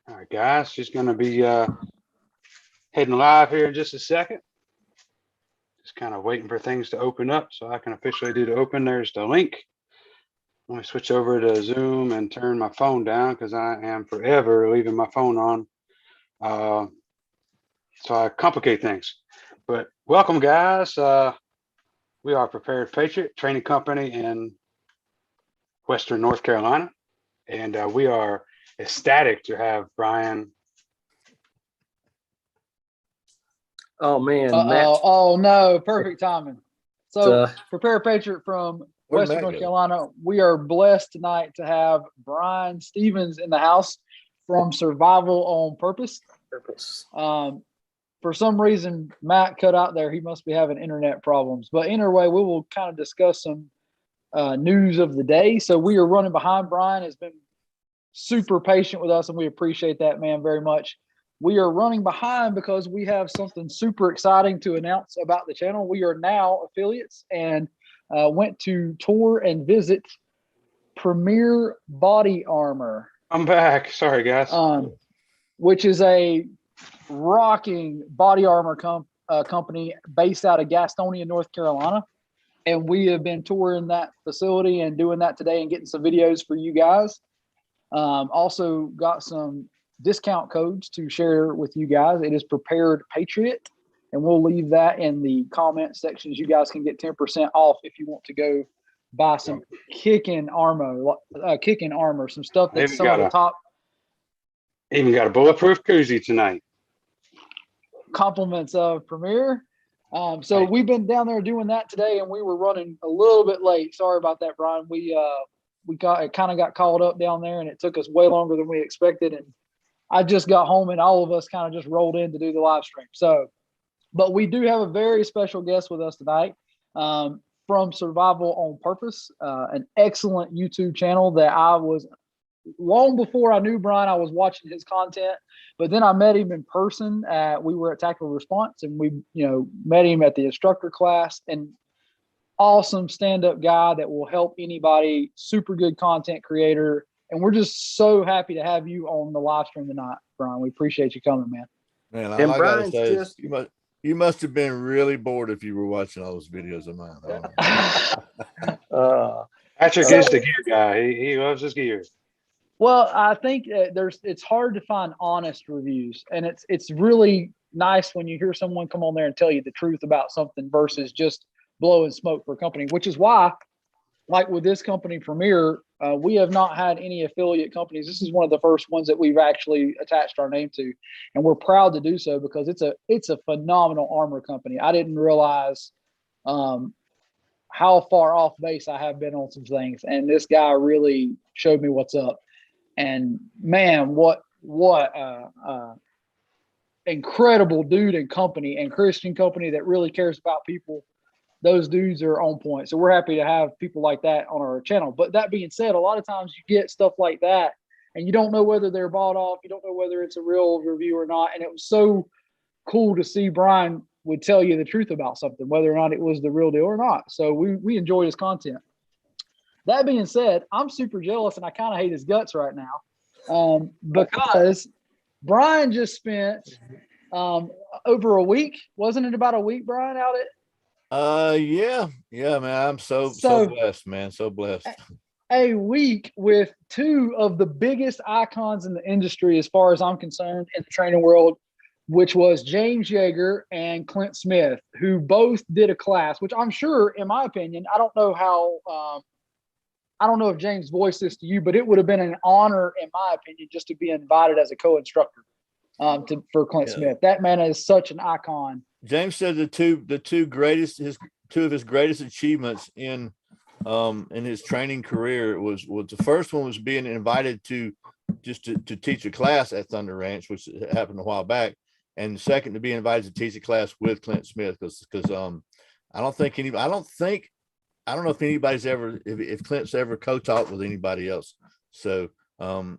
All right, guys, she's going to be heading live here in just a second. Just kind of waiting for things to open up so I can officially do the open. There's the link. Let me switch over to Zoom and turn my phone down because I am forever leaving my phone on. So I complicate things. But welcome, guys. We are Prepared Patriot Training Company in Western North Carolina. And we are ecstatic to have Bryan. Oh man, oh no, perfect timing. So Prepare Patriot from Western North Carolina. We are blessed tonight to have Bryan Stevens in the house from Survival on Purpose. For some reason, Matt cut out there. He must be having internet problems. But anyway, we will kind of discuss some news of the day. So we are running behind. Bryan has been super patient with us, and we appreciate that, man, very much. We are running behind because we have something super exciting to announce about the channel. We are now affiliates and went to tour and visit Premier Body Armor. I'm back. Sorry, guys. Which is a rocking body armor company based out of Gastonia, North Carolina. And we have been touring that facility and doing that today and getting some videos for you guys. Also got some discount codes to share with you guys. It is Prepared Patriot, and we'll leave that in the comment sections. You guys can get 10% off if you want to go buy some kicking armor, some stuff that's some of the top. Even got a bulletproof koozie tonight. Compliments of Premier. So we've been down there doing that today, and we were running a little bit late. Sorry about that, Bryan. We kind of got called up down there, and it took us way longer than we expected. And I just got home, and all of us kind of just rolled in to do the live stream. So, but we do have a very special guest with us tonight from Survival on Purpose, an excellent YouTube channel that I was long before I knew Bryan. I was watching his content, but then I met him in person. We were at Tactical Response, and we, met him at the instructor class. And awesome stand-up guy that will help anybody. Super good content creator. And we're just so happy to have you on the live stream tonight, Bryan. We appreciate you coming, man. Man, all I gotta say is you must have been really bored if you were watching all those videos of mine. Patrick is the gear guy. He loves his gear. Well, I think it's hard to find honest reviews, and it's really nice when you hear someone come on there and tell you the truth about something versus just blowing smoke for a company, which is why, like with this company, Premier, we have not had any affiliate companies. This is one of the first ones that we've actually attached our name to, and we're proud to do so because it's a phenomenal armor company. I didn't realize how far off base I have been on some things, and this guy really showed me what's up. And man, what incredible dude and company and Christian company that really cares about people. Those dudes are on point. So we're happy to have people like that on our channel. But that being said, a lot of times you get stuff like that and you don't know whether they're bought off. You don't know whether it's a real review or not. And it was so cool to see Bryan would tell you the truth about something, whether or not it was the real deal or not. So we enjoy his content. That being said, I'm super jealous and I kind of hate his guts right now because Bryan just spent over a week. Wasn't it about a week, Bryan, out at? Yeah, man. I'm so blessed, man. So blessed. A week with two of the biggest icons in the industry, as far as I'm concerned, in the training world, which was James Yeager and Clint Smith, who both did a class, which I'm sure, in my opinion, I don't know if James voiced this to you, but it would have been an honor, in my opinion, just to be invited as a co-instructor for Clint Smith. That man is such an icon. James said the two of his greatest achievements in his training career was the first one was being invited to teach a class at Thunder Ranch, which happened a while back, and the second to be invited to teach a class with Clint Smith because I don't know if anybody's ever if Clint's ever co-taught with anybody else. So and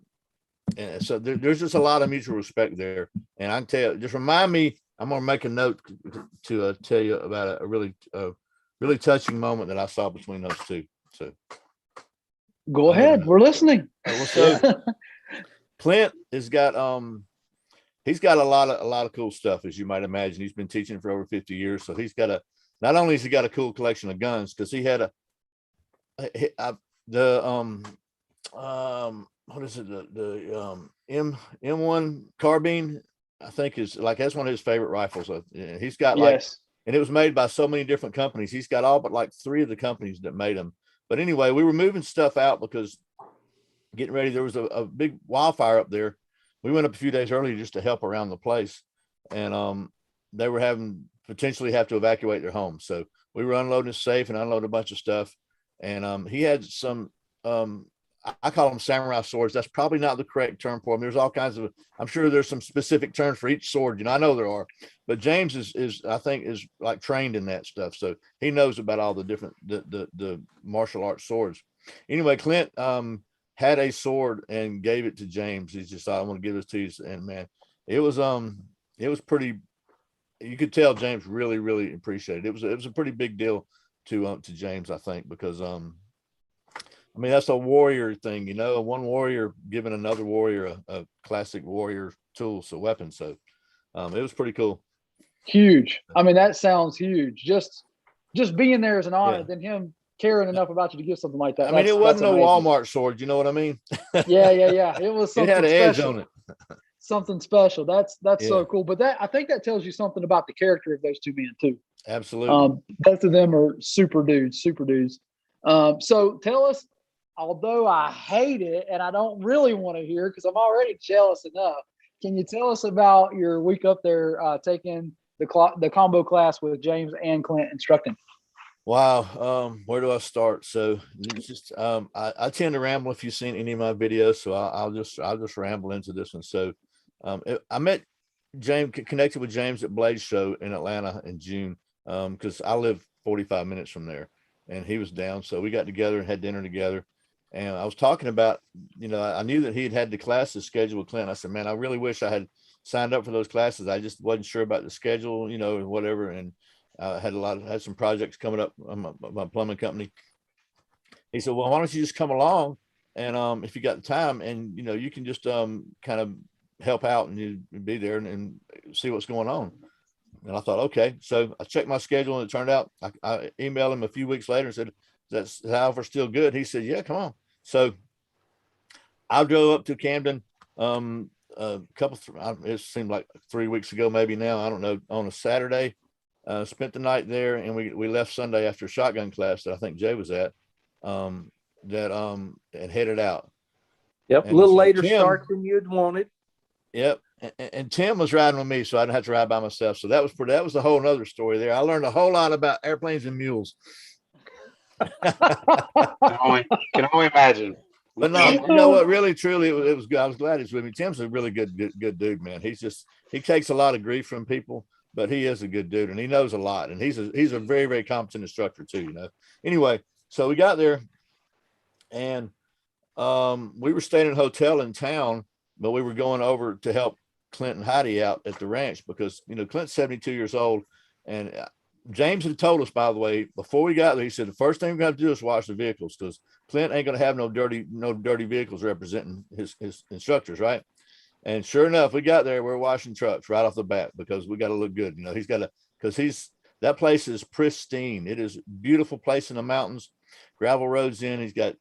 so there's just a lot of mutual respect there. And I can tell you, just remind me, I'm going to make a note to tell you about a really touching moment that I saw between those two. So go ahead. We're listening. Well, so Clint has got he's got a lot of cool stuff, as you might imagine. He's been teaching for over 50 years, so he's got not only has he got a cool collection of guns, because he had what is it, the M1 carbine, I think, is like, that's one of his favorite rifles. He's got Yes. and it was made by so many different companies. He's got all but like 3 of the companies that made them. But anyway, we were moving stuff out because getting ready, there was a big wildfire up there. We went up a few days earlier just to help around the place, and they were potentially have to evacuate their home. So we were unloading a safe and unloading a bunch of stuff. And he had some, I call them samurai swords. That's probably not the correct term for them. There's all kinds of, I'm sure there's some specific terms for each sword. I know there are, but James is I think is like trained in that stuff. So he knows about all the different, the martial arts swords. Anyway, Clint, had a sword and gave it to James. He's just, I want to give this to you. And man, it was pretty, you could tell James really, really appreciated it. It was a pretty big deal to James, I think, because, I mean, that's a warrior thing, one warrior giving another warrior a classic warrior tool, so weapon. So, it was pretty cool. Huge. I mean, that sounds huge. Just being there is an honor. Yeah. Then him caring enough about you to give something like that. I mean, it wasn't no amazing. Walmart sword. You know what I mean? Yeah. It was It something had an edge special. on it. Something special. That's Yeah. so cool. But I think that tells you something about the character of those two men too. Absolutely. Both of them are super dudes. So tell us, although I hate it and I don't really want to hear because I'm already jealous enough, can you tell us about your week up there taking the combo class with James and Clint instructing? Wow. Where do I start? So it's just, I tend to ramble if you've seen any of my videos, so I'll just ramble into this one. So, I met James, connected with James at Blaze Show in Atlanta in June. Cause I live 45 minutes from there and he was down. So we got together and had dinner together. And I was talking about, I knew that he had the classes scheduled with Clint. I said, man, I really wish I had signed up for those classes. I just wasn't sure about the schedule, and whatever. And had some projects coming up on my plumbing company. He said, well, why don't you just come along and if you got the time and you can just kind of help out and you be there and see what's going on. And I thought, okay. So I checked my schedule and it turned out I emailed him a few weeks later and said, that's however still good. He said, yeah, come on. So I drove up to Camden it seemed like 3 weeks ago, maybe now, I don't know, on a Saturday. Spent the night there and we left Sunday after shotgun class that I think Jay was at, and headed out. Yep. And A little so later Tim, start than you'd wanted. Yep. And Tim was riding with me, so I didn't have to ride by myself. So that was a whole nother story there. I learned a whole lot about airplanes and mules. Can only imagine. But no, you know what? Really, truly, it was good. I was glad he's with me. Tim's a really good dude, man. He takes a lot of grief from people, but he is a good dude and he knows a lot. And he's a very, very competent instructor too, Anyway, so we got there and we were staying in a hotel in town, but we were going over to help Clint and Heidi out at the ranch because, Clint's 72 years old. And James had told us, by the way, before we got there, he said, the first thing we're going to do is wash the vehicles because Clint ain't going to have no dirty vehicles representing his instructors. Right. And sure enough, we got there, we're washing trucks right off the bat because we got to look good. That place is pristine. It is a beautiful place in the mountains, gravel roads in. He's got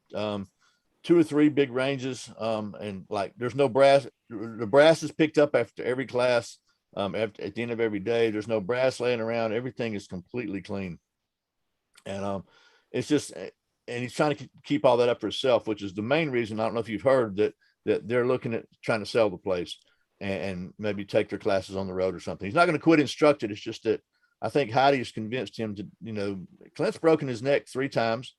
2 or 3 big ranges. And like, there's no brass. The brass is picked up after every class. At the end of every day, there's no brass laying around. Everything is completely clean. And it's just, and he's trying to keep all that up for himself, which is the main reason. I don't know if you've heard that they're looking at trying to sell the place and maybe take their classes on the road or something. He's not going to quit instructing. It's just that I think Heidi has convinced him to, Clint's broken his neck 3 times.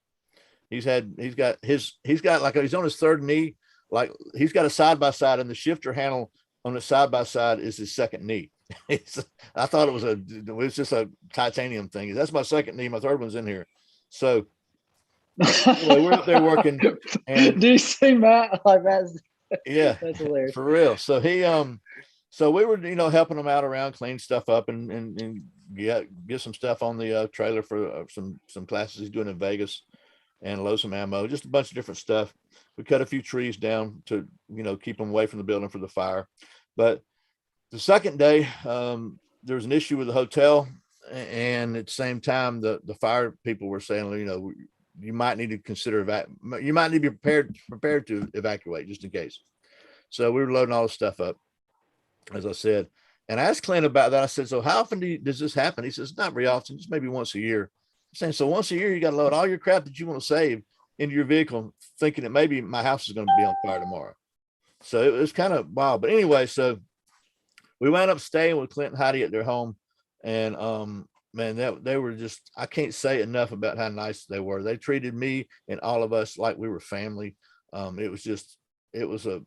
He's got like, he's on his 3rd knee. Like he's got a side-by-side and the shifter handle on the side-by-side is his 2nd knee. I thought it was just a titanium thing. That's my 2nd knee. My 3rd one's in here. So anyway, we're up there working. And do you see Matt? Like that's hilarious. For real. So so we were, helping him out around, clean stuff up and get some stuff on the trailer for some classes he's doing in Vegas and load some ammo, just a bunch of different stuff. we cut a few trees down to, keep them away from the building for the fire. But the second day, there was an issue with the hotel, and at the same time, the fire people were saying, you might need to consider you might need to be prepared to evacuate just in case. So we were loading all the stuff up, as I said. And I asked Clint about that. I said, so how often does this happen? He says, not very often, just maybe once a year. I'm saying, so once a year, you got to load all your crap that you want to save into your vehicle, thinking that maybe my house is going to be on fire tomorrow. So it was kind of wild. But anyway, so we wound up staying with Clint and Heidi at their home. And man, they were just, I can't say enough about how nice they were. They treated me and all of us like we were family. It was a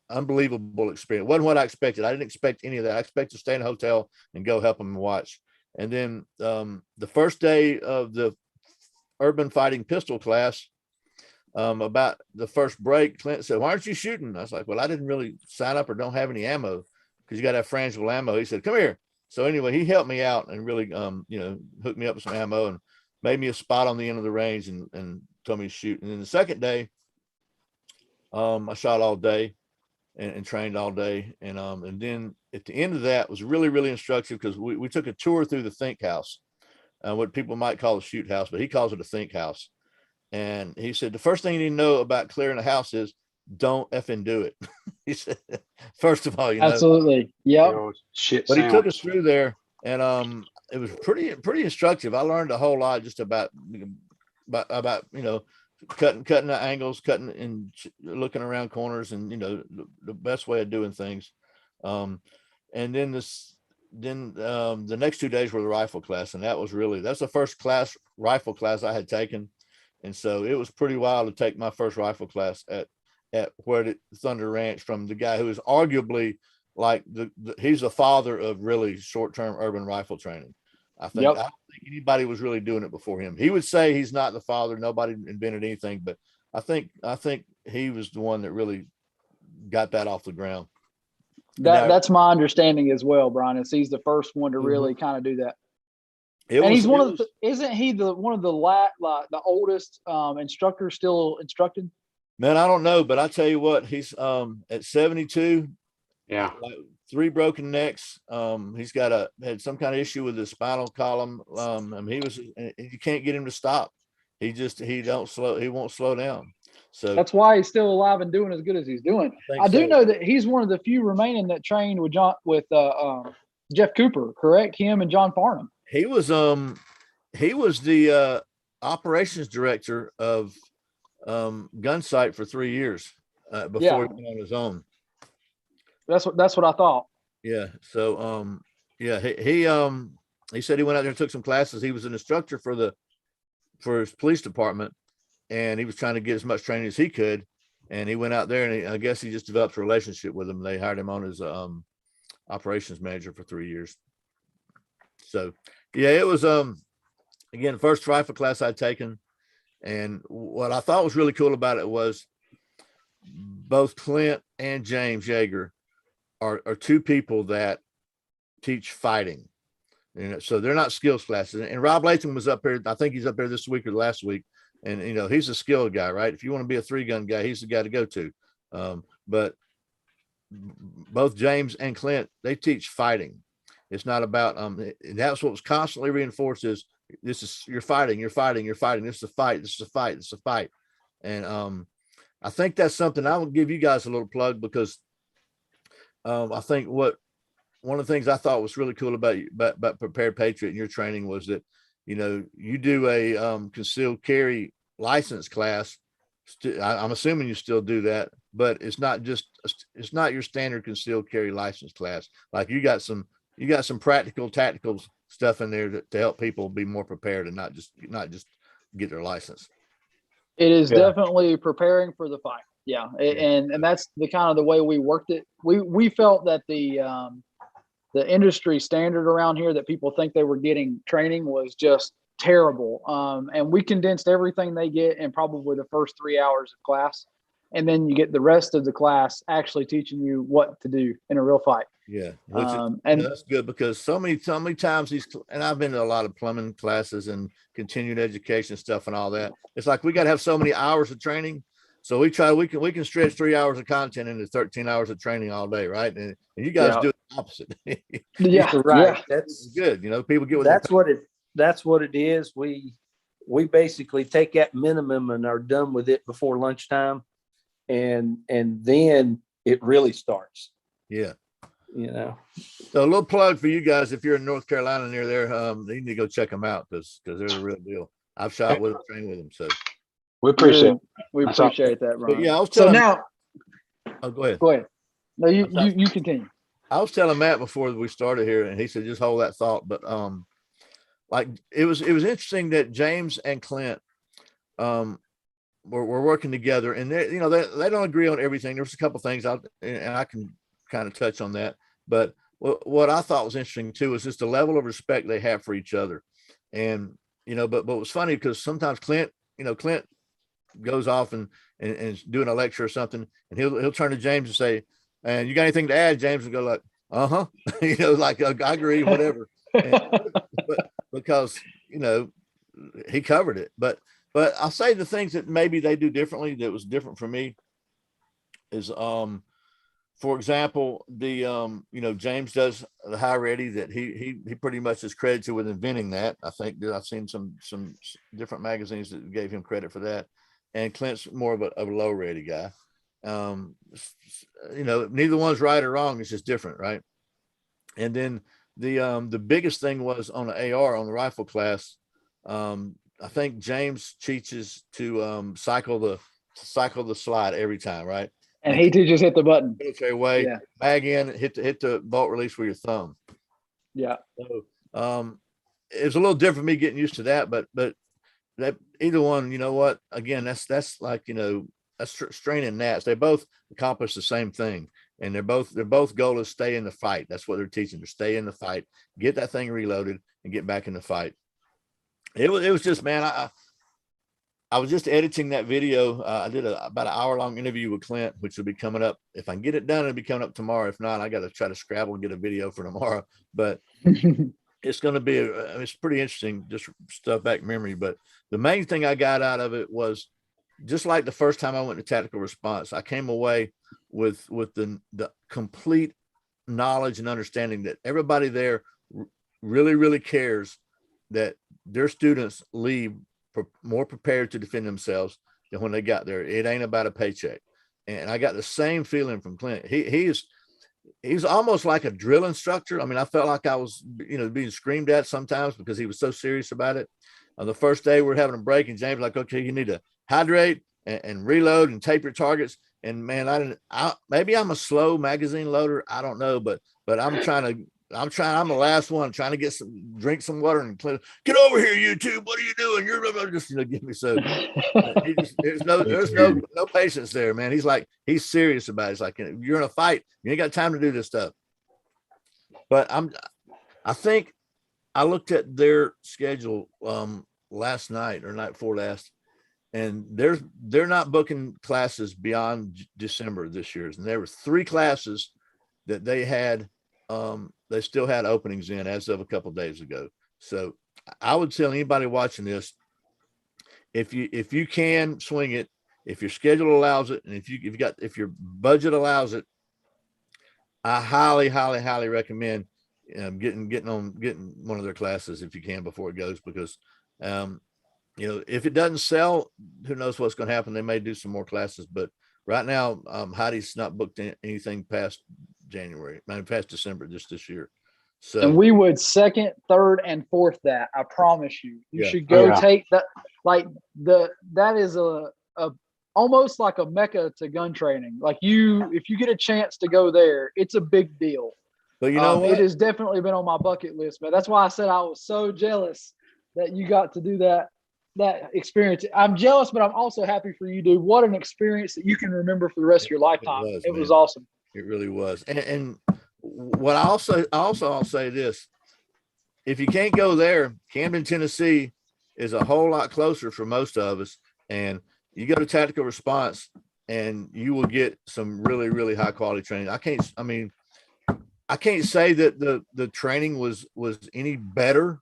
unbelievable experience. It wasn't what I expected. I didn't expect any of that. I expected to stay in a hotel and go help them and watch. And then the first day of the urban fighting pistol class, about the first break, Clint said, why aren't you shooting? I was like, well, I didn't really sign up or don't have any ammo, because you got to have frangible ammo. He said, come here. So anyway, he helped me out and really, hooked me up with some ammo and made me a spot on the end of the range and told me to shoot. And then the second day, I shot all day and trained all day. And then at the end of that was really, really instructive, because we took a tour through the think house, what people might call a shoot house, but he calls it a think house. And he said, the first thing you need to know about clearing a house is don't effing do it. He said, first of all, absolutely. Yep. Shit. But he took us through there, and it was pretty instructive. I learned a whole lot just about cutting the angles, cutting and looking around corners, and the best way of doing things. And then the next 2 days were the rifle class, and that's the first rifle class I had taken. And so it was pretty wild to take my first rifle class at Thunder Ranch from the guy who is arguably like he's the father of really short-term urban rifle training. I don't think anybody was really doing it before him. He would say he's not the father. Nobody invented anything, but I think he was the one that really got that off the ground. That's my understanding as well, Bryan, is he's the first one to really kind of do that. Isn't he one of the oldest instructors still instructed? Man, I don't know, but I tell you what, he's at 72. Yeah. 3 broken necks. He's had some kind of issue with his spinal column. You can't get him to stop. He won't slow down. So that's why he's still alive and doing as good as he's doing. I do know that he's one of the few remaining that trained with Jeff Cooper, correct? Him and John Farnham. He was the operations director of Gunsight for 3 years before he went on his own. That's what I thought. Yeah. So he said he went out there and took some classes. He was an instructor for his police department, and he was trying to get as much training as he could. And he went out there, and I guess he just developed a relationship with him. They hired him on as operations manager for 3 years. So yeah, it was again, first rifle class I'd taken. And what I thought was really cool about it was both Clint and James Yeager are 2 people that teach fighting. So they're not skills classes. And Rob Latham was up here. I think he's up here this week or last week. And, he's a skilled guy, right? If you want to be a 3-gun guy, he's the guy to go to. But both James and Clint, they teach fighting. It's not about, that's what was constantly reinforced is you're fighting. This is a fight. And I think that's something I will give you guys a little plug, because I think one of the things I thought was really cool about Prepared Patriot in your training was that, you do a concealed carry license class. I'm assuming you still do that, but it's not your standard concealed carry license class. Like you got some practical, tactical stuff in there to help people be more prepared and not just get their license. It is definitely preparing for the fight. Yeah. And that's the kind of the way we worked it. We felt that the industry standard around here that people think they were getting training was just terrible. And we condensed everything they get in probably the first 3 hours of class. And then you get the rest of the class actually teaching you what to do in a real fight. Yeah. And that's good, because so many times and I've been to a lot of plumbing classes and continued education stuff and all that. It's like, we got to have so many hours of training, So we can stretch 3 hours of content into 13 hours of training all day, right? And you guys Yeah. do the opposite. Yeah, Right. yeah. That's It's good. You know, people get what they're that's what it is. We basically take that minimum and are done with it before lunchtime, and then it really starts. yeah. You know. So a little plug for you guys. If you're in North Carolina near there, you need to go check them out because they're the real deal. I've shot with them, trained with them. So, We appreciate it. We That's all. appreciate that, but Brian. yeah, I was So telling. now, Oh, go ahead. go ahead. No, you I'm sorry. you continue. I was telling Matt before we started here, and he said just hold that thought. But like it was interesting that James and Clint were working together, and they they don't agree on everything. There's a couple things and I can kind of touch on that. But what I thought was interesting too is just the level of respect they have for each other, and but it was funny because sometimes Clint goes off and is doing a lecture or something, and he'll turn to James and say, "And you got anything to add?" James will go like, "Uh-huh," like I agree, whatever. But because he covered it, but I'll say the things that maybe they do differently that was different for me is for example, the James does the high ready that he pretty much is credited with inventing that. I think that I've seen some different magazines that gave him credit for that. And Clint's more of a low ready guy. Neither one's right or wrong. It's just different, right? And then the biggest thing was on the AR on the rifle class. I think James teaches to cycle the slide every time, right? And he teaches hit the button. Military way, Yeah. bag in, hit the bolt release with your thumb. Yeah. So it's a little different for me getting used to that, but that either one, you know what? Again, that's like that's strain and gnats. They both accomplish the same thing, and their both goal is stay in the fight. That's what they're teaching: to stay in the fight, get that thing reloaded, and get back in the fight. It was just, man, I was just editing that video. I did about an hour-long interview with Clint, which will be coming up. If I can get it done, it'll be coming up tomorrow. If not, I got to try to scrabble and get a video for tomorrow. But it's going to be it's pretty interesting, just stuff back memory. But the main thing I got out of it was just like the first time I went to tactical response, I came away with the complete knowledge and understanding that everybody there really, really cares that their students leave more prepared to defend themselves than when they got there. It ain't about a paycheck. And I got the same feeling from Clint. He's almost like a drill instructor. I mean, I felt like I was, being screamed at sometimes because he was so serious about it. On the first day we're having a break and James like, okay, you need to hydrate and reload and tape your targets. And man, maybe I'm a slow magazine loader. I don't know, but I'm the last one trying to drink some water and get over here, YouTube. What are you doing? You're just, give me so. There's no patience there, man. He's serious about it. It's like, you're in a fight. You ain't got time to do this stuff. But I think I looked at their schedule last night or night before last, and they're not booking classes beyond December this year. And there were 3 classes that they had. They still had openings in as of a couple of days ago. So I would tell anybody watching this, if you can swing it, if your schedule allows it, and if your budget allows it, I highly, highly, highly recommend getting one of their classes if you can before it goes, because if it doesn't sell, who knows what's going to happen. They may do some more classes, but right now Heidi's not booked anything past past December just this year. So, and we would 2nd, 3rd, and 4th that. I promise you. You should go take that. Like that is a almost like a mecca to gun training. Like if you get a chance to go there, it's a big deal. But you know what? It has definitely been on my bucket list, man. That's why I said I was so jealous that you got to do that experience. I'm jealous, but I'm also happy for you, dude. What an experience that you can remember for the rest of your lifetime. It was awesome. It really was. And what I'll say this: if you can't go there, Camden, Tennessee is a whole lot closer for most of us. And you go to tactical response and you will get some really, really high quality training. I can't say that the training was any better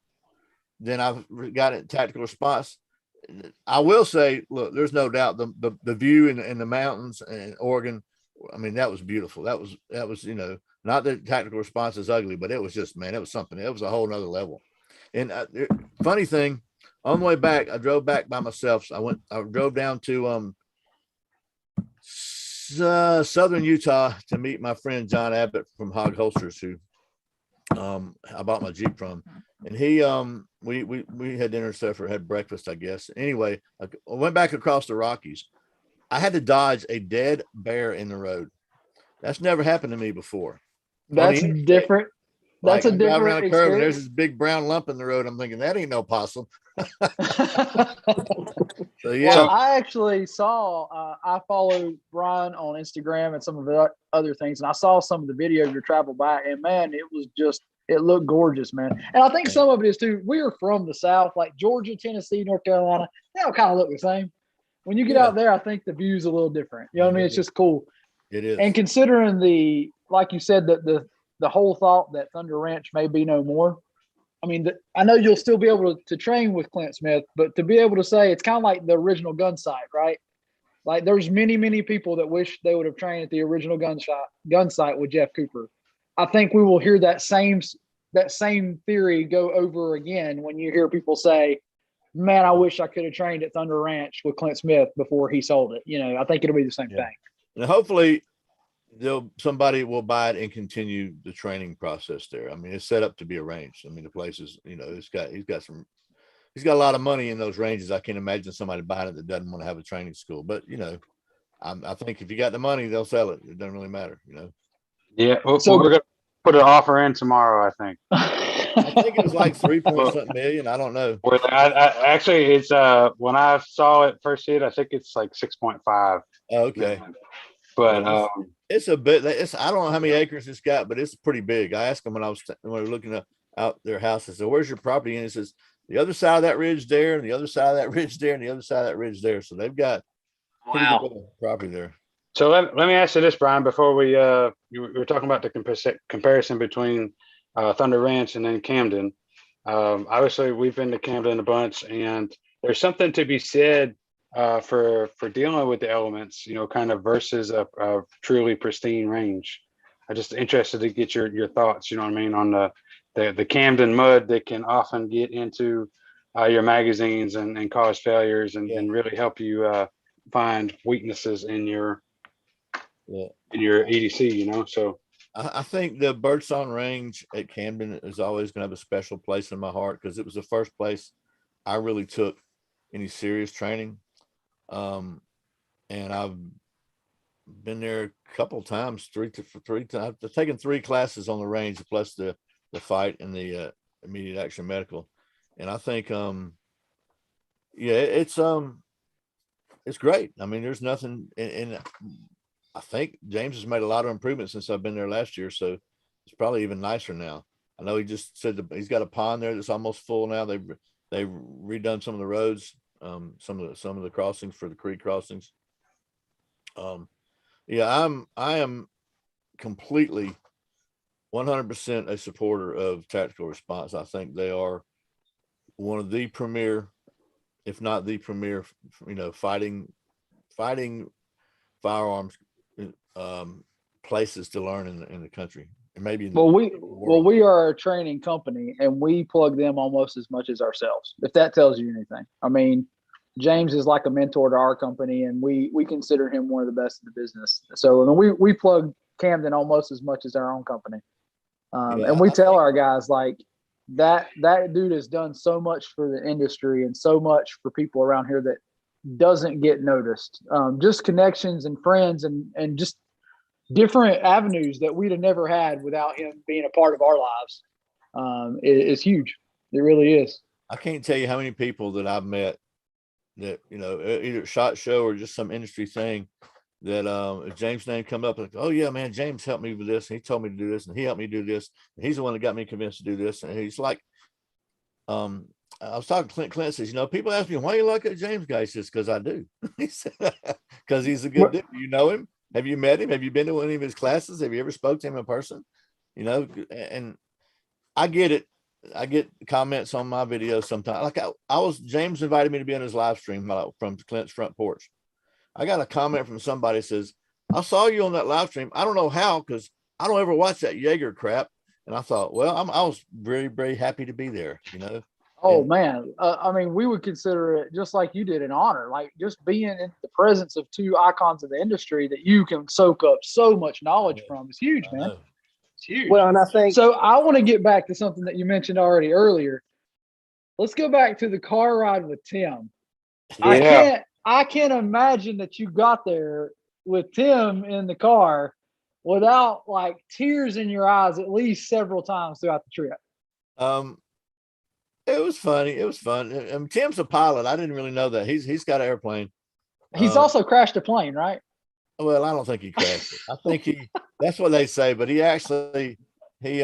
than I've got at tactical response. I will say, look, there's no doubt the view in the mountains and Oregon. I mean, that was beautiful. That was, you know, not that tactical response is ugly, but it was just, man, it was something. It was a whole nother level. And funny thing, on the way back, I drove back by myself. So I drove down to southern Utah to meet my friend John Abbott from Hog Holsters, who I bought my Jeep from. And he we had dinner and stuff, or had breakfast, I guess. Anyway, I went back across the Rockies. I had to dodge a dead bear in the road. That's never happened to me before. That's different. That's a I'm driving around different a curve and there's experience. this big brown lump in the road. I'm thinking that ain't no possum. So yeah, Well, I actually saw, I follow Bryan on Instagram and some of the other things, and I saw some of the video of your travel back, and man, it looked gorgeous, man. And I think some of it is too, we are from the South, like Georgia, Tennessee, North Carolina, they all kind of look the same. When you get out there, I think the view's a little different. You know what I mean? It's just cool. it is. And considering like you said, the whole thought that Thunder Ranch may be no more. I mean, I know you'll still be able to train with Clint Smith, but to be able to say it's kind of like the original gun site, right? Like there's many, many people that wish they would have trained at the original gun site with Jeff Cooper. I think we will hear that same theory go over again when you hear people say, man, I wish I could have trained at Thunder Ranch with Clint Smith before he sold it. You know, I think it'll be the same thing. And hopefully somebody will buy it and continue the training process there. I mean, it's set up to be a range. I mean, the place is, you know, he's got a lot of money in those ranges. I can't imagine somebody buying it that doesn't want to have a training school. But you know, I think if you got the money, they'll sell it. It doesn't really matter, you know. Yeah. So we're gonna put an offer in tomorrow, I think. I think it was like 3 point something million. I don't know. I actually, it's when I saw it first hit, I think it's like 6.5. Okay. But It's a bit. I don't know how many acres it's got, but it's pretty big. I asked him when we were looking out their house. I said, "Where's your property?" And he says, "The other side of that ridge there, and the other side of that ridge there, and the other side of that ridge there." So they've got pretty good property there. so let me ask you this, Bryan, before we were talking about the comparison between Thunder Ranch and then Camden. Obviously, we've been to Camden a bunch, and there's something to be said for dealing with the elements, you know, kind of versus a truly pristine range. I'm just interested to get your thoughts, you know what I mean, on the Camden mud that can often get into your magazines and cause failures and really help you find weaknesses in your EDC, you know. So I think the Birdsong Range at Camden is always going to have a special place in my heart because it was the first place I really took any serious training. And I've been there a couple of times, three times. I've taken 3 classes on the range, plus the fight and the immediate action medical. And I think, it's great. I mean, there's nothing, and I think James has made a lot of improvements since I've been there last year. So it's probably even nicer now. I know he just said he's got a pond there that's almost full now. They've redone some of the roads, some of the crossings for the creek crossings. I am completely 100% a supporter of tactical response. I think they are one of the premier, if not the premier, you know, fighting firearms places to learn in the country, and maybe we are a training company, and we plug them almost as much as ourselves, if that tells you anything. I mean, James is like a mentor to our company, and we consider him one of the best in the business. So I mean, we plug Camden almost as much as our own company. And we tell our guys, like, that dude has done so much for the industry and so much for people around here that doesn't get noticed. Just connections and friends and just different avenues that we'd have never had without him being a part of our lives. It's huge. It really is. I can't tell you how many people that I've met that, you know, either SHOT Show or just some industry thing that if James' name come up, like, oh yeah, man, James helped me with this, and he told me to do this, and he helped me do this, and he's the one that got me convinced to do this. And he's like, I was talking to Clint. Clint says, you know, people ask me, why you like that James guy? He says, because I do. He said, because he's a good dude. You know him? Have you met him? Have you been to any of his classes? Have you ever spoke to him in person? You know, and I get it. I get comments on my videos sometimes. Like James invited me to be on his live stream from Clint's front porch. I got a comment from somebody that says, I saw you on that live stream. I don't know how, because I don't ever watch that Yeager crap. And I thought, well, I was very, very happy to be there, you know. Oh And- man, I mean, we would consider it just like you did an honor, like just being in the presence of two icons of the industry that you can soak up so much knowledge from is huge, I man. know. It's huge. Well, and I think So I want to get back to something that you mentioned already earlier. Let's go back to the car ride with Tim. Yeah. I can't imagine that you got there with Tim in the car without like tears in your eyes at least several times throughout the trip. It was funny. It was fun. Tim's a pilot. I didn't really know that. He's got an airplane. He's also crashed a plane, right? Well, I don't think he crashed it. I think that's what they say, but he actually he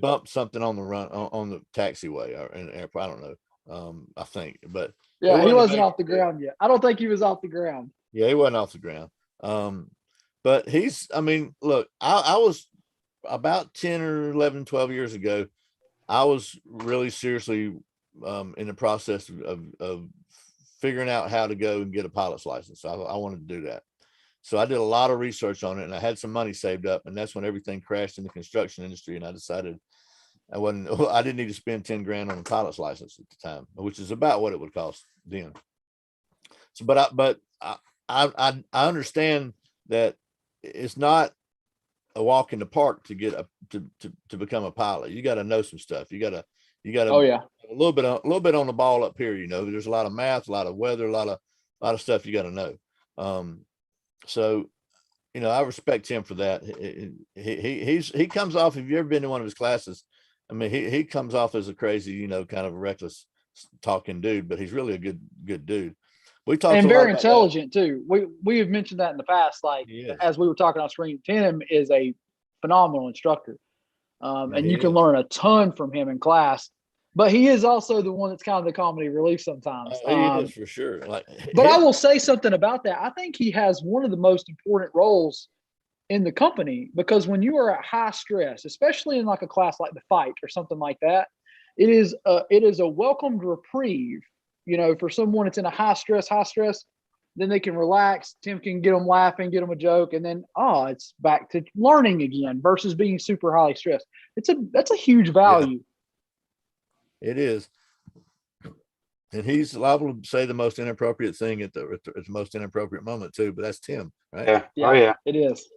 bumped something on the run on the taxiway or in the airport. I don't know. I think, but Yeah, he wasn't a wasn't big off the deal. ground yet. I don't think he was off the ground. Yeah, he wasn't off the ground. But I mean, look, I was about 10 or 11, 12 years ago. I was really seriously in the process of figuring out how to go and get a pilot's license. I wanted to do that. So I did a lot of research on it, and I had some money saved up, and that's when everything crashed in the construction industry. And I decided I didn't need to spend 10 grand on a pilot's license at the time, which is about what it would cost then. So, but I understand that it's not a walk in the park to get to become a pilot. You got to know some stuff. You got to Oh yeah. a little bit on the ball up here. You know, there's a lot of math, a lot of weather, a lot of stuff you got to know. So, you know, I respect him for that. He comes off. If you've ever been to one of his classes, I mean, he comes off as a crazy, you know, kind of reckless talking dude, but he's really a good dude. We talked And a lot very about intelligent too. We have mentioned that in the past. Like Yes. as we were talking on screen, Tim is a phenomenal instructor, and he you can is. learn a ton from him in class. But he is also the one that's kind of the comedy relief sometimes. He is for sure. Like, But I will say something about that. I think he has one of the most important roles in the company, because when you are at high stress, especially in like a class like the fight or something like that, it is a welcomed reprieve, you know, for someone that's in a high stress, then they can relax. Tim can get them laughing, get them a joke, and then it's back to learning again versus being super highly stressed. That's a huge value. It is. And he's liable to say the most inappropriate thing at the most inappropriate moment too, but that's Tim, right? Yeah. Yeah, Oh yeah. it is.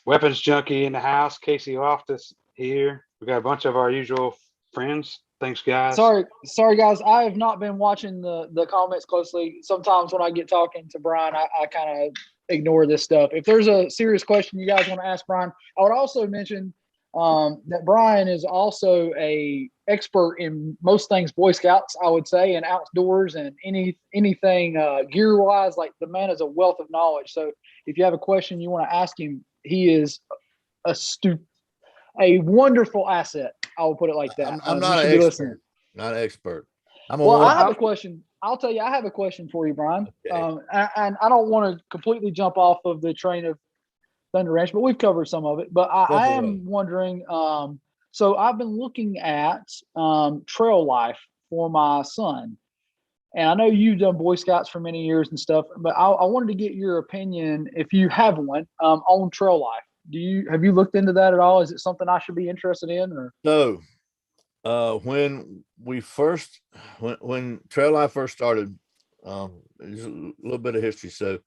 Weapons junkie in the house. Casey Loftus here. We got a bunch of our usual friends. Thanks, guys. Sorry, guys. I have not been watching the comments closely. Sometimes when I get talking to Bryan, I kind of ignore this stuff. If there's a serious question you guys want to ask Bryan, I would also mention that Bryan is also a expert in most things Boy Scouts, I would say, and outdoors and anything gear wise. Like the man is a wealth of knowledge. So if you have a question you want to ask him, he is a wonderful asset. I will put it like that. I'm You not should an be expert. listening. Not an expert. Well, I have a question. I'll tell you, I have a question for you, Bryan. Okay. And I don't want to completely jump off of the train of Thunder Ranch, but we've covered some of it. But I am wondering, so I've been looking at trail life for my son. And I know you've done Boy Scouts for many years and stuff, but I wanted to get your opinion, if you have one, on trail life. Have you looked into that at all? Is it something I should be interested in? Or So when Trail Life first started, there's a little bit of history. So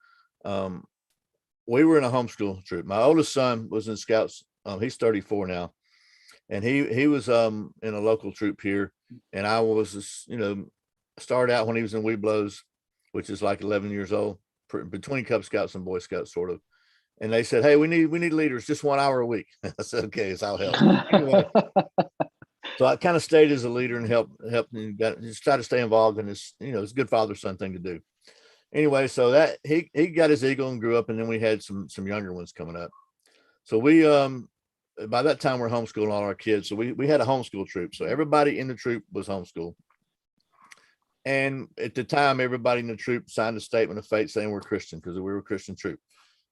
we were in a homeschool troop. My oldest son was in Scouts. He's 34 now, and he was in a local troop here, and I was, you know, started out when he was in Weeblos, which is like 11 years old, between Cub Scouts and Boy Scouts, sort of. And they said, "Hey, we need leaders, just 1 hour a week." I said, "Okay, so I'll help." Anyway, so I kind of stayed as a leader and helped and just try to stay involved in this. You know, it's a good father-son thing to do. Anyway, so that he got his eagle and grew up, and then we had some younger ones coming up. So we by that time we're homeschooling all our kids. So we had a homeschool troop. So everybody in the troop was homeschooled. And at the time, everybody in the troop signed a statement of faith saying we're Christian, because we were a Christian troop.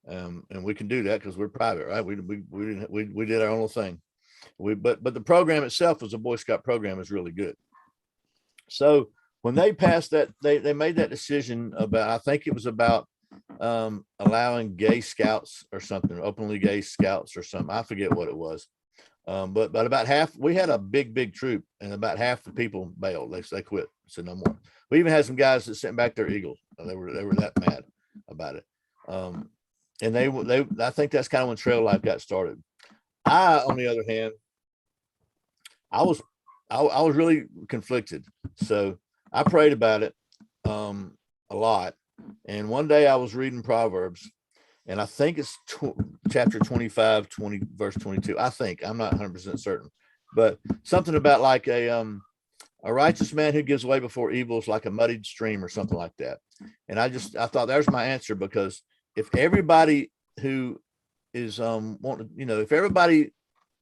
And we can do that because we're private, right? We did our own little thing. But the program itself was a Boy Scout program is really good. So when they passed that, they made that decision about, I think it was about allowing gay scouts or something, openly gay scouts or something. I forget what it was. But about half, we had a big troop, and about half the people bailed. They quit. Said no more. We even had some guys that sent back their eagles. They were that mad about it. And I think that's kind of when trail life got started. On the other hand, I was really conflicted. So I prayed about it a lot. And one day I was reading Proverbs, and I think it's chapter 25, verse 22. I think, I'm not 100% certain, but something about like a righteous man who gives way before evil is like a muddied stream or something like that. And I thought there's my answer, because if everybody who is if everybody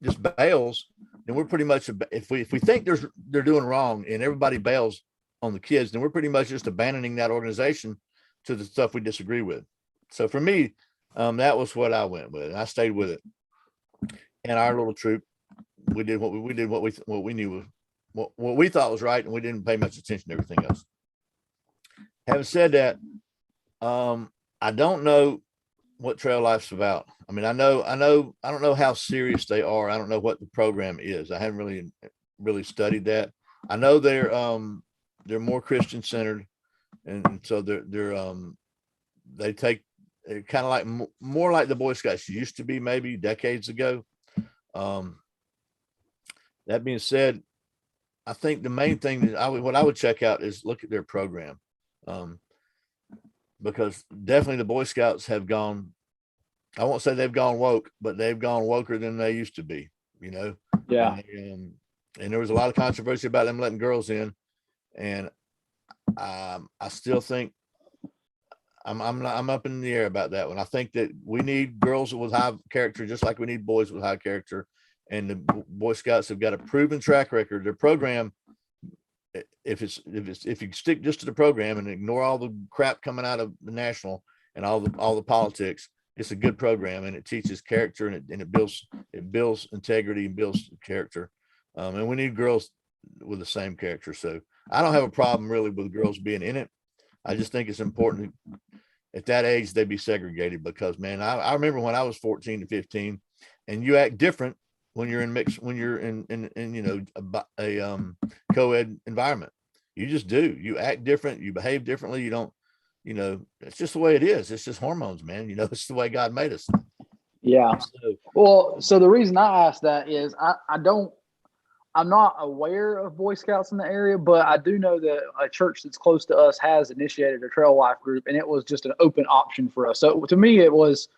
just bails, then we're pretty much, if we think they're doing wrong and everybody bails on the kids, then we're pretty much just abandoning that organization to the stuff we disagree with. So for me, that was what I went with, and I stayed with it. And our little troop, we did what we knew was what we thought was right, and we didn't pay much attention to everything else. Having said that, I don't know what trail life's about. I mean, I don't know how serious they are. I don't know what the program is. I haven't really studied that. I know they're more Christian centered, and so they take kind of like more like the Boy Scouts used to be, maybe decades ago. That being said, I think the main thing that what I would check out is look at their program, because definitely the Boy Scouts have gone, I won't say they've gone woke, but they've gone woker than they used to be, Yeah. And there was a lot of controversy about them letting girls in, and I still think I'm up in the air about that one. I think that we need girls with high character, just like we need boys with high character. And the Boy Scouts have got a proven track record. Their program, if you stick just to the program and ignore all the crap coming out of the national and all the politics, it's a good program, and it teaches character, and it builds integrity and builds character. And we need girls with the same character. So I don't have a problem really with girls being in it. I just think it's important at that age they be segregated, because man, I remember when I was 14 to 15, and you act different when you're in a co-ed environment. You just do. You act different. You behave differently. You don't. It's just the way it is. It's just hormones, man. It's the way God made us. Yeah. So, Well, so the reason I asked that is I'm not aware of Boy Scouts in the area, but I do know that a church that's close to us has initiated a trail life group, and it was just an open option for us. So to me, it was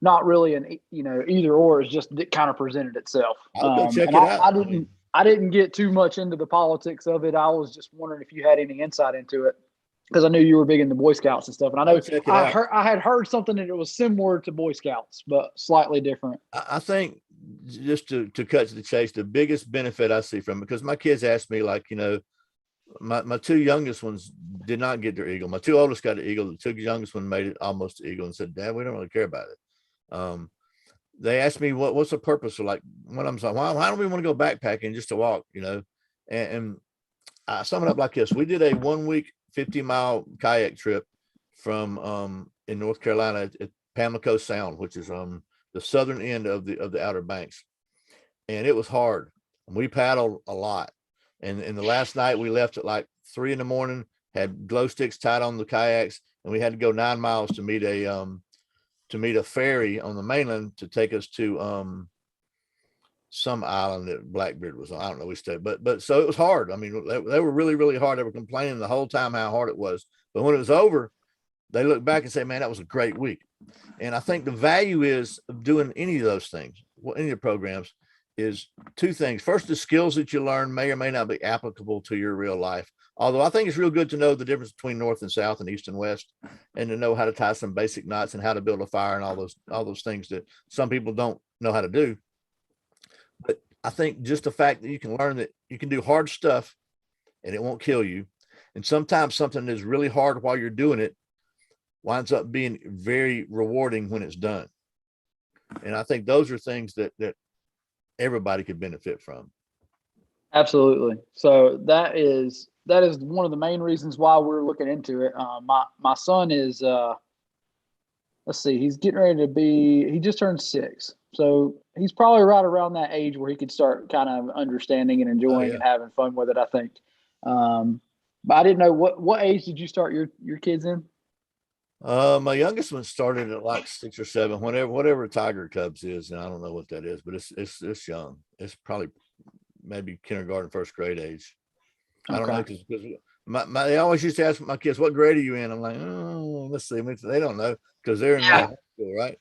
not really an either or. It's just it kind of presented itself. I'll go check and it out. I didn't get too much into the politics of it. I was just wondering if you had any insight into it, because I knew you were big into Boy Scouts and stuff. And I know I had heard something that it was similar to Boy Scouts, but slightly different. I think, just to cut to the chase, the biggest benefit I see from it, because my kids asked me, like, my two youngest ones did not get their eagle. My two oldest got an eagle. The two youngest one made it almost to eagle and said, Dad, we don't really care about it. They asked me what's the purpose of, like, when I'm like, why don't we want to go backpacking just to walk, and I sum it up like this. We did a 1 week 50-mile kayak trip from in North Carolina at Pamlico Sound, which is the southern end of the Outer Banks, and it was hard. We paddled a lot, and in the last night we left at like 3 a.m, had glow sticks tied on the kayaks, and we had to go 9 miles to meet a ferry on the mainland to take us to some island that Blackbeard was on. I don't know, we stayed, but so it was hard. I mean, they were really, really hard. They were complaining the whole time how hard it was, but when it was over, they look back and say, man, that was a great week. And I think the value is of doing any of those things, any of the programs, is two things. First, the skills that you learn may or may not be applicable to your real life. Although I think it's real good to know the difference between North and South and East and West, and to know how to tie some basic knots and how to build a fire and all those things that some people don't know how to do. But I think just the fact that you can learn that you can do hard stuff and it won't kill you. And sometimes something that's really hard while you're doing it winds up being very rewarding when it's done. And I think those are things that everybody could benefit from. Absolutely. So that is one of the main reasons why we're looking into it. My son is let's see, he's getting ready to be. He just turned 6, so he's probably right around that age where he could start kind of understanding and enjoying and having fun with it, I think. But I didn't know what age did you start your kids in? My youngest one started at like 6 or 7, whatever Tiger Cubs is, and I don't know what that is, but it's young. It's probably maybe kindergarten, first grade age. I don't know, because they always used to ask my kids, "What grade are you in?" I'm like, "Oh, let's see." They don't know because they're in high school, right?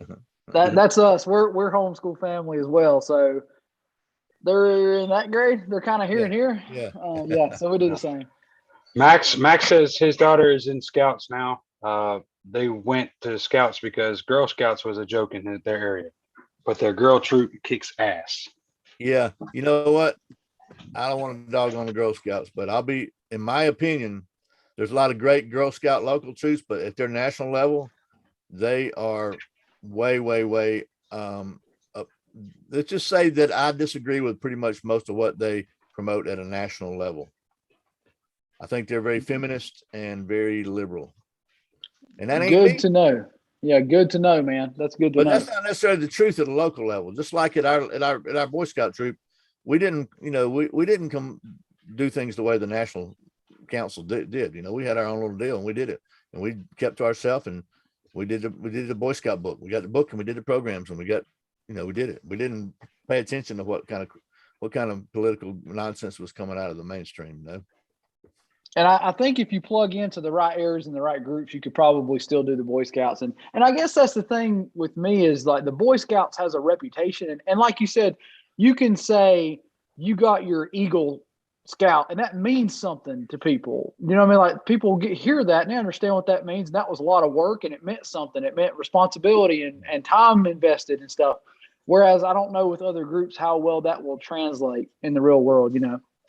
That's us. We're homeschool family as well, so they're in that grade. They're kind of here and here. Yeah. So we do the same. Max says his daughter is in Scouts now. They went to Scouts because Girl Scouts was a joke in their area, but their girl troop kicks ass. Yeah, you know what? I don't want to dog on the Girl Scouts, but in my opinion, there's a lot of great Girl Scout local troops, but at their national level, they are way, way, way. Let's just say that I disagree with pretty much most of what they promote at a national level. I think they're very feminist and very liberal, and that ain't good me. to know. Yeah, good to know, man. That's good to know. But that's not necessarily the truth at a local level. Just like at our Boy Scout troop, we didn't come do things the way the National Council did. We had our own little deal and we did it, and we kept to ourselves, and we did the Boy Scout book. We got the book and we did the programs, and we got, we did it. We didn't pay attention to what kind of political nonsense was coming out of the mainstream. And I think if you plug into the right areas and the right groups, you could probably still do the Boy Scouts. And I guess that's the thing with me is like the Boy Scouts has a reputation. And like you said, you can say you got your Eagle Scout, and that means something to people. You know what I mean? Like people hear that and they understand what that means. And that was a lot of work and it meant something. It meant responsibility and time invested and stuff. Whereas I don't know with other groups how well that will translate in the real world,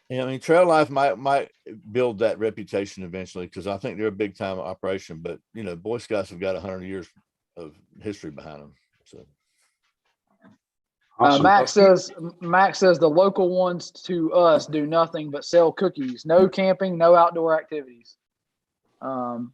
Yeah, I mean, Trail Life might build that reputation eventually, because I think they're a big time operation. But Boy Scouts have got 100 years of history behind them. So Awesome. Max says the local ones to us do nothing but sell cookies. No camping, no outdoor activities. And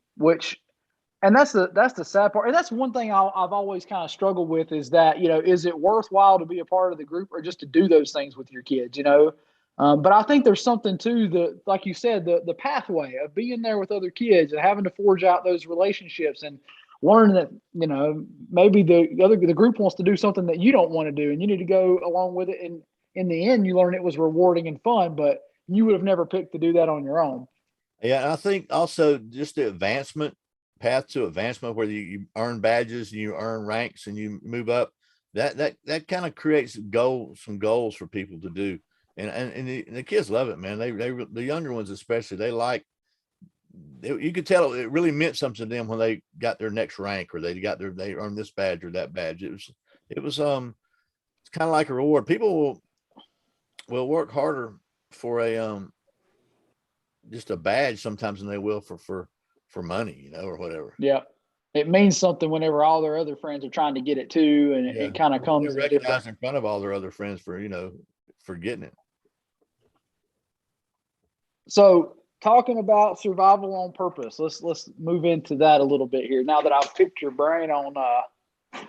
that's the sad part. And that's one thing I've always kind of struggled with is that, is it worthwhile to be a part of the group or just to do those things with your kids, But I think there's something to like you said, the pathway of being there with other kids and having to forge out those relationships and learning that, maybe the group wants to do something that you don't want to do and you need to go along with it. And in the end, you learn it was rewarding and fun, but you would have never picked to do that on your own. Yeah, and I think also just the path to advancement, where you earn badges and you earn ranks and you move up, that kind of creates some goals for people to do. And the kids love it, man. They the younger ones especially, you could tell it really meant something to them when they got their next rank or they earned this badge or that badge. It's kind of like a reward. People will work harder for just a badge sometimes than they will for money, or whatever. Yeah. It means something whenever all their other friends are trying to get it too. And it kind of comes recognized in front of all their other friends for getting it. So talking about survival on purpose, let's move into that a little bit here. Now that I've picked your brain on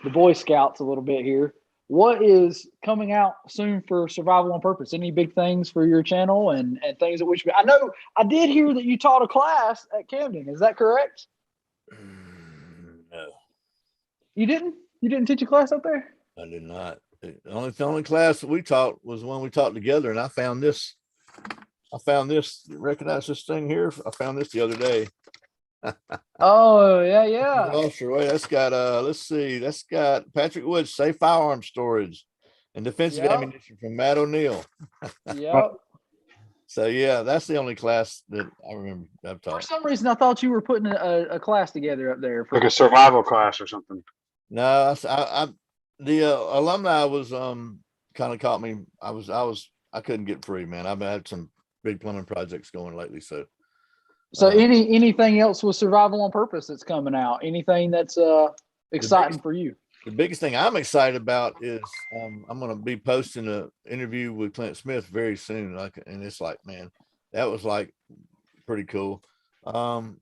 the Boy Scouts a little bit here, what is coming out soon for Survival on Purpose? Any big things for your channel and things that we should be? I know I did hear that you taught a class at Camden. Is that correct? No, You didn't? You didn't teach a class up there? I did not. The only class that we taught was the one we taught together, and I found this. Recognize this thing here? I found this the other day. Oh, yeah. Oh, sure. Wait, that's got let's see, that's got Patrick Woods Safe Firearm Storage and Defensive Ammunition from Matt O'Neill. Yep. So yeah, that's the only class that I remember I've taught. For some reason, I thought you were putting a class together up there. Like a survival class or something. No, the alumni was kind of caught me. I couldn't get free, man. I've had some big plumbing projects going lately, so anything else with Survival on Purpose that's coming out? Anything that's exciting for you? the biggest thing I'm excited about is I'm going to be posting an interview with Clint Smith very soon. And it's like, man, that was like pretty cool. I've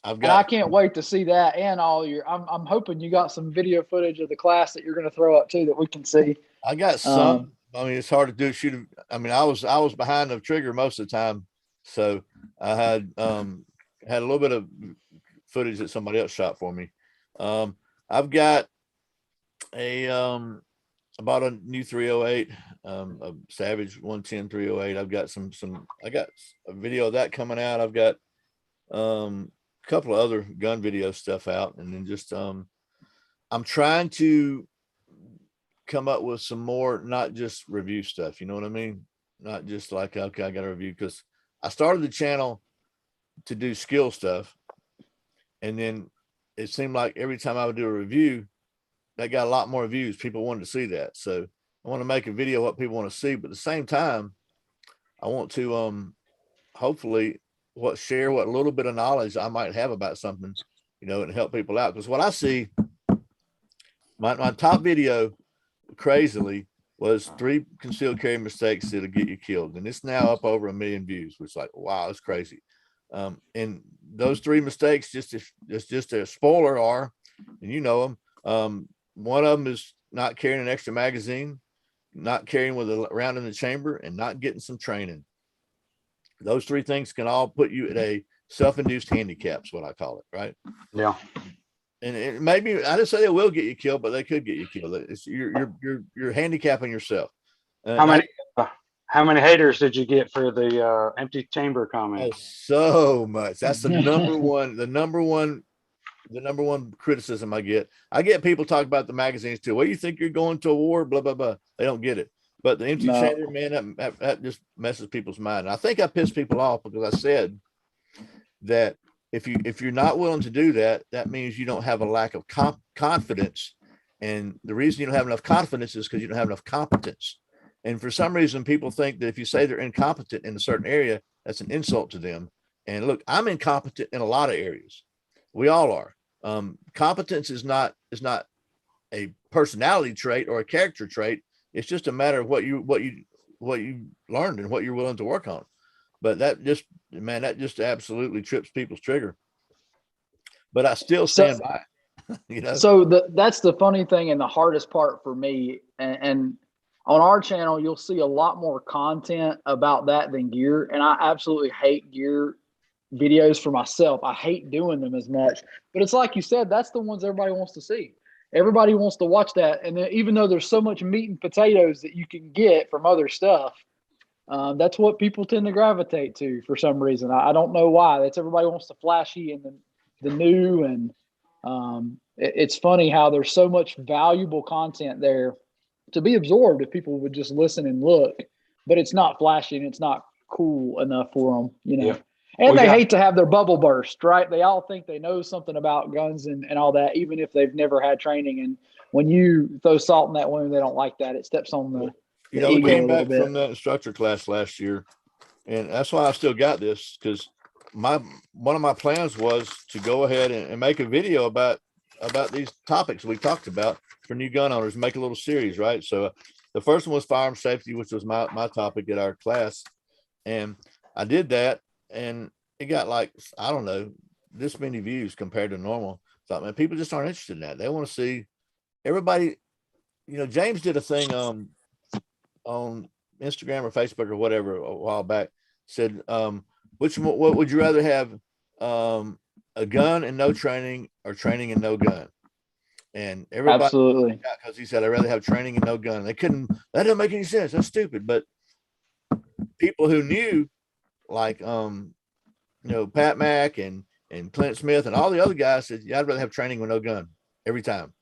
And I got, can't wait to see that and all your. I'm hoping you got some video footage of the class that you're going to throw up too that we can see. I got some. I mean, it's hard to do shoot. I mean, I was behind the trigger most of the time, so I had a little bit of footage that somebody else shot for me. I've got I bought a new 308, a Savage 110 308. I've got I got a video of that coming out. I've got a couple of other gun video stuff out, and then just I'm trying to come up with some more, not just review stuff, you know what I mean? Not just like, okay, I got a review, because I started the channel to do skill stuff, and then it seemed like every time I would do a review, that got a lot more views. People wanted to see that. So I want to make a video what people want to see, but at the same time, I want to hopefully share what little bit of knowledge I might have about something, you know, and help people out. Because what I see, my top video crazily was 3 concealed carry mistakes that'll get you killed, and it's now up over 1 million views, which is like, wow, it's crazy. And those 3 mistakes, just a spoiler, are, and you know them, one of them is not carrying an extra magazine, not carrying with a round in the chamber, and not getting some training. Those 3 things can all put you at a self-induced handicap, is what I call it, right? Yeah. And it maybe, I didn't say they will get you killed, but they could get you killed. It's you're handicapping yourself. How many haters did you get for the empty chamber comment? Oh, so much. That's the number one criticism I get. I get people talk about the magazines too. Well, you think you're going to a war, blah, blah, blah. They don't get it. But the empty chamber, man, that just messes people's mind. And I think I pissed people off because I said that if you're not willing to do that, that means you don't have a lack of confidence. And the reason you don't have enough confidence is because you don't have enough competence. And for some reason, people think that if you say they're incompetent in a certain area, that's an insult to them. And look, I'm incompetent in a lot of areas. We all are. Competence is not a personality trait or a character trait. It's just a matter of what you learned and what you're willing to work on. But that just absolutely trips people's trigger. But I still stand by, you know. So that's the funny thing and the hardest part for me. And on our channel, you'll see a lot more content about that than gear. And I absolutely hate gear videos for myself. I hate doing them as much. But it's like you said, that's the ones everybody wants to see. Everybody wants to watch that. And then even though there's so much meat and potatoes that you can get from other stuff, that's what people tend to gravitate to for some reason. I don't know why. That's everybody wants the flashy and the new. And it's funny how there's so much valuable content there to be absorbed if people would just listen and look. But it's not flashy and it's not cool enough for them, you know. Yeah. And they hate to have their bubble burst, right? They all think they know something about guns and all that, even if they've never had training. And when you throw salt in that wound, they don't like that. It steps on the we came back from that instructor class last year, and that's why I still got this, because one of my plans was to go ahead and make a video about these topics we talked about for new gun owners, make a little series, right? So the first one was firearm safety, which was my topic at our class, and I did that. And it got like, I don't know, this many views compared to normal. So, man, people just aren't interested in that. They want to see everybody. You know, James did a thing on Instagram or Facebook or whatever a while back. Said, what would you rather have, a gun and no training, or training and no gun? And everybody, absolutely, because he said, I'd rather have training and no gun. That doesn't make any sense. That's stupid. But people who knew, like Pat Mack and Clint Smith and all the other guys said, yeah, I'd rather have training with no gun every time.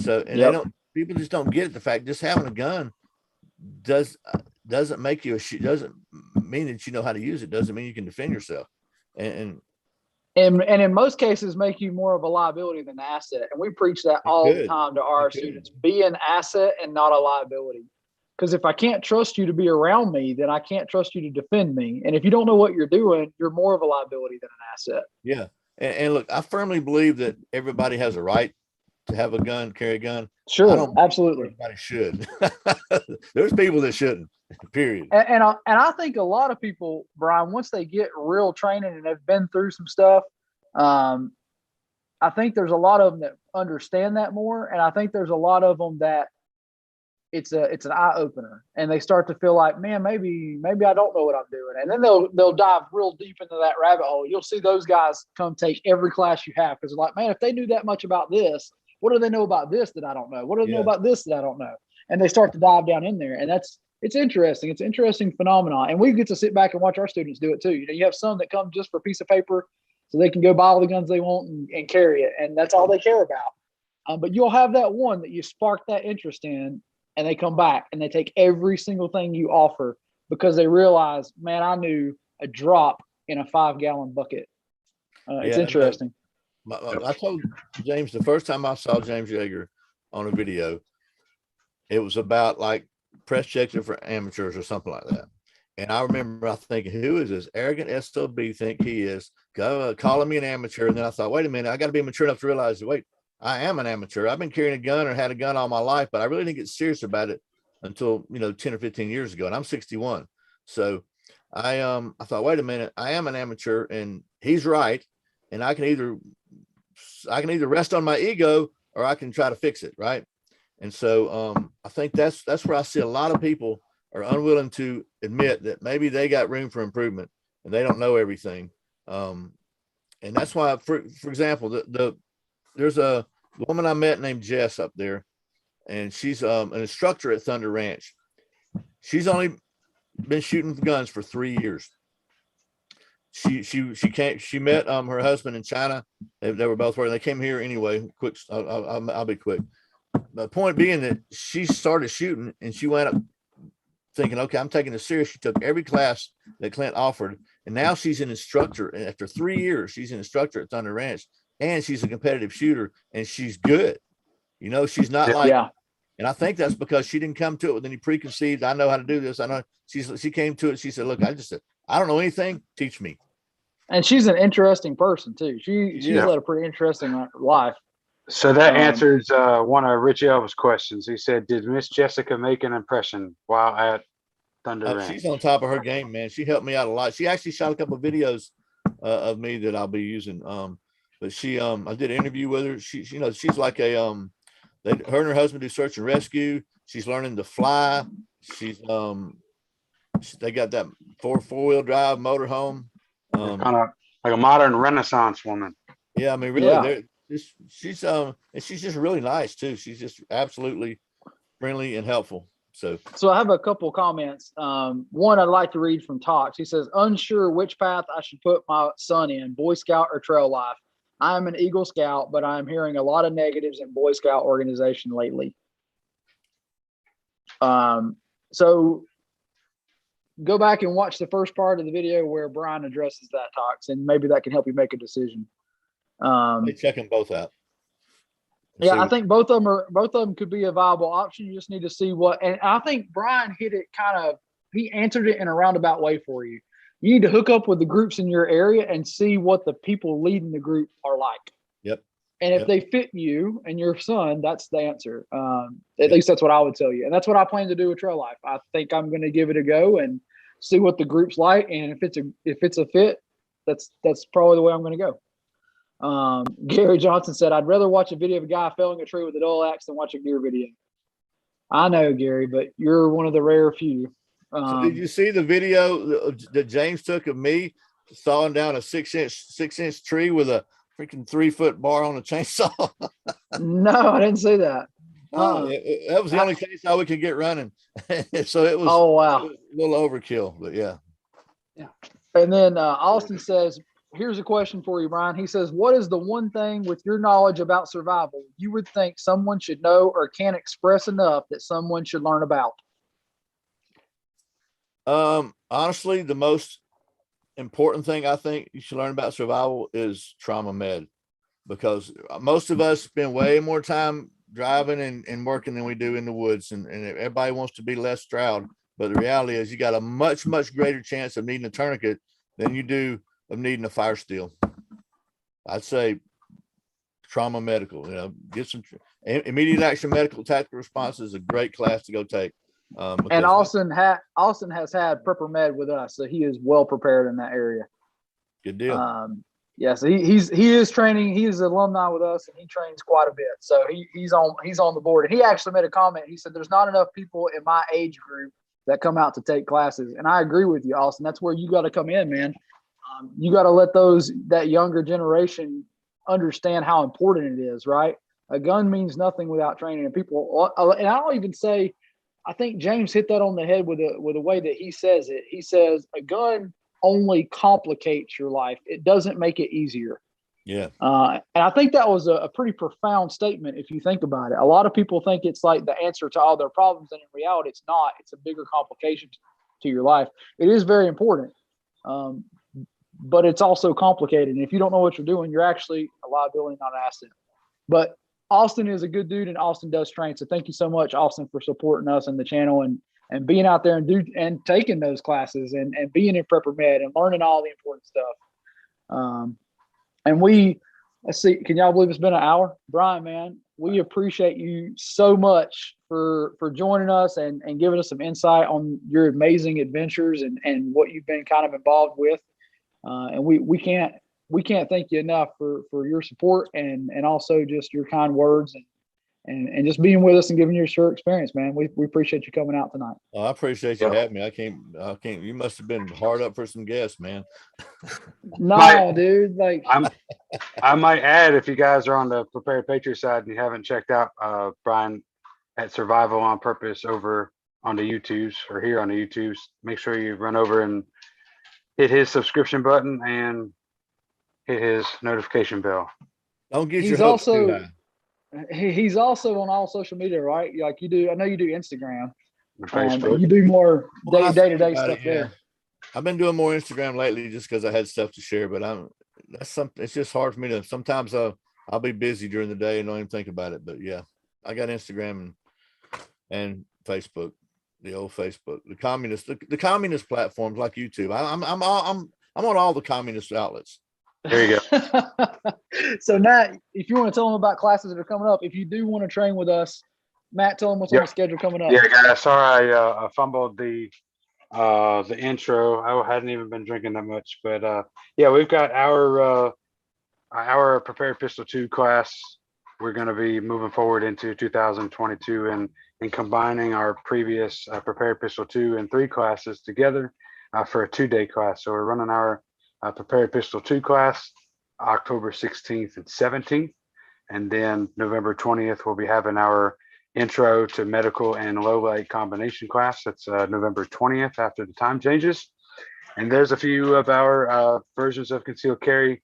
So, and people just don't get it. The fact just having a gun doesn't make you doesn't mean that you know how to use it. Doesn't mean you can defend yourself. And in most cases make you more of a liability than an asset. And we preach that all the time to our students. Be an asset and not a liability. Because if I can't trust you to be around me, then I can't trust you to defend me. And if you don't know what you're doing, you're more of a liability than an asset. Yeah. And look, I firmly believe that everybody has a right to have a gun, carry a gun. I Sure, don't absolutely. everybody should. There's people that shouldn't, period. And I think a lot of people, Brian, once they get real training and have been through some stuff, I think there's a lot of them that understand that more, and I think there's a lot of them that it's an eye opener, and they start to feel like, man, maybe I don't know what I'm doing, and then they'll dive real deep into that rabbit hole. You'll see those guys come take every class you have, because they're like, man, if they knew that much about this, what do they know about this that I don't know? What do they know about this that I don't know? And they start to dive down in there, and it's interesting. It's an interesting phenomenon, and we get to sit back and watch our students do it too. You know, you have some that come just for a piece of paper, so they can go buy all the guns they want and carry it, and that's all they care about. But you'll have that one that you spark that interest in, and they come back and they take every single thing you offer because they realize, man, I knew a drop in a 5-gallon bucket. It's interesting. I told James the first time I saw James Yeager on a video, it was about like press checks for amateurs or something like that. And I remember thinking, who is this arrogant SOB think he is calling me an amateur? And then I thought, wait a minute, I got to be mature enough to realize that, wait, I am an amateur. I've been carrying a gun or had a gun all my life, but I really didn't get serious about it until, 10 or 15 years ago. And I'm 61. So I thought, wait a minute, I am an amateur, and he's right. And I can either rest on my ego or I can try to fix it. Right. And so I think that's where I see a lot of people are unwilling to admit that maybe they got room for improvement and they don't know everything. And that's why, for example, there's a woman I met named Jess up there, and she's an instructor at Thunder Ranch. She's only been shooting guns for 3 years. She met her husband in China. They were both working. They came here anyway. Quick, I'll be quick. The point being that she started shooting, and she went up thinking, okay, I'm taking this serious. She took every class that Clint offered, and now she's an instructor. And after 3 years, she's an instructor at Thunder Ranch. And she's a competitive shooter, and she's good. She's not like, and I think that's because she didn't come to it with any preconceived, I know how to do this. I know she came to it. She said, look, I don't know anything. Teach me. And she's an interesting person too. She's led a pretty interesting life. So that answers one of Rich Elvis' questions. He said, did Miss Jessica make an impression while at Thunder Ranch? She's on top of her game, man. She helped me out a lot. She actually shot a couple of videos of me that I'll be using. But she, I did an interview with her. She's like her and her husband do search and rescue. She's learning to fly. She's, they got that four-wheel drive motorhome. Kind of like a modern Renaissance woman. Yeah. I mean, really, she's just really nice too. She's just absolutely friendly and helpful. So I have a couple comments. One I'd like to read from Tox. He says, unsure which path I should put my son in, Boy Scout or trail life. I am an Eagle Scout, but I'm hearing a lot of negatives in Boy Scout organization lately. So go back and watch the first part of the video where Bryan addresses that, Tox, and maybe that can help you make a decision. check them both out. Yeah, I think both of them could be a viable option. You just need to see what, and I think Bryan hit it he answered it in a roundabout way for you. You need to hook up with the groups in your area and see what the people leading the group are like. Yep. And if they fit you and your son, that's the answer. At least that's what I would tell you. And that's what I plan to do with Trail Life. I think I'm going to give it a go and see what the group's like. And if it's a fit, that's probably the way I'm going to go. Gary Johnson said, I'd rather watch a video of a guy felling a tree with a dull axe than watch a gear video. I know, Gary, but you're one of the rare few. So did you see the video that James took of me sawing down a 6-inch tree with a freaking 3-foot bar on a chainsaw? No, I didn't see that. That was the only chainsaw we could get running. So it was, oh, wow. It was a little overkill, but yeah. And then Austin says, here's a question for you, Bryan. He says, what is the one thing with your knowledge about survival you would think someone should know or can't express enough that someone should learn about? Honestly, the most important thing I think you should learn about survival is trauma med, because most of us spend way more time driving and working than we do in the woods, and everybody wants to be Les Stroud, but the reality is you got a much greater chance of needing a tourniquet than you do of needing a fire steel. I'd say trauma medical. You know, get some immediate action medical tactical response is a great class to go take. And Because Austin has had Prepper Med with us, so he is well prepared in that area. good deal. Yeah, so he is training. He is an alumni with us, and he trains quite a bit. So he's on the board. And he actually made a comment. He said, "There's not enough people in my age group that come out to take classes," and I agree with you, Austin. That's where you got to come in, man. You got to let that younger generation understand how important it is. Right? A gun means nothing without training, and people. And I'll even say, I think James hit that on the head with the way that he says it. He says a gun only complicates your life. It doesn't make it easier. Yeah. And I think that was a pretty profound statement if you think about it. A lot of people think it's like the answer to all their problems, and in reality, it's not. It's a bigger complication to your life. It is very important, but it's also complicated. And if you don't know what you're doing, you're actually a liability, not an asset. But Austin is a good dude, and Austin does train. So thank you so much, Austin, for supporting us and the channel and being out there and taking those classes and being in Prepper Med and learning all the important stuff. And let's see, can y'all believe it's been an hour? Bryan, man, we appreciate you so much for joining us and giving us some insight on your amazing adventures and what you've been kind of involved with. And we can't thank you enough for your support and also just your kind words and just being with us and giving your experience, man. We appreciate you coming out tonight. Oh, I appreciate you having me. I can't. You must have been hard up for some guests, man. No, dude. Like I might add, if you guys are on the Prepared Patriot side and you haven't checked out Bryan at Survival on Purpose over on the YouTubes or here on the YouTubes, make sure you run over and hit his subscription button and hit his notification bell. Don't get He's your hopes too also high. he's also on all social media, right? Like you do. I know you do Instagram. Or Facebook. You do more Well, I day-to-day think about stuff it, yeah. there. I've been doing more Instagram lately just because I had stuff to share, but that's something. It's just hard for me to. Sometimes I'll be busy during the day and don't even think about it. But yeah, I got Instagram and Facebook, the old Facebook, the communist platforms like YouTube. I'm on all the communist outlets. There you go. So Matt, if you want to tell them about classes that are coming up, if you do want to train with us, Matt, tell them what's on the schedule coming up. Yeah, guys. Sorry, I fumbled the intro. I hadn't even been drinking that much, but yeah, we've got our Prepared Pistol 2 class. We're going to be moving forward into 2022 and combining our previous Prepared Pistol 2 and 3 classes together for a 2-day class. So we're running our Prepared Pistol 2 class October 16th and 17th, and then November 20th we'll be having our Intro to Medical and Low Light Combination class. That's November 20th after the time changes. And there's a few of our versions of concealed carry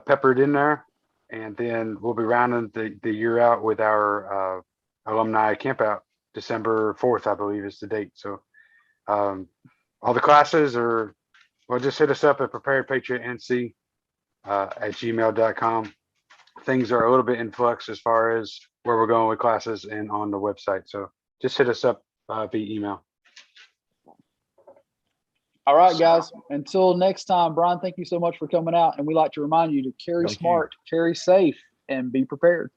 peppered in there. And then we'll be rounding the year out with our alumni campout. December 4th, I believe, is the date. So all the classes are, well, just hit us up at preparedpatriotnc at gmail.com. Things are a little bit in flux as far as where we're going with classes and on the website. So just hit us up via email. All right, guys. Until next time, Bryan, thank you so much for coming out. And we like to remind you to carry smart, carry safe, and be prepared.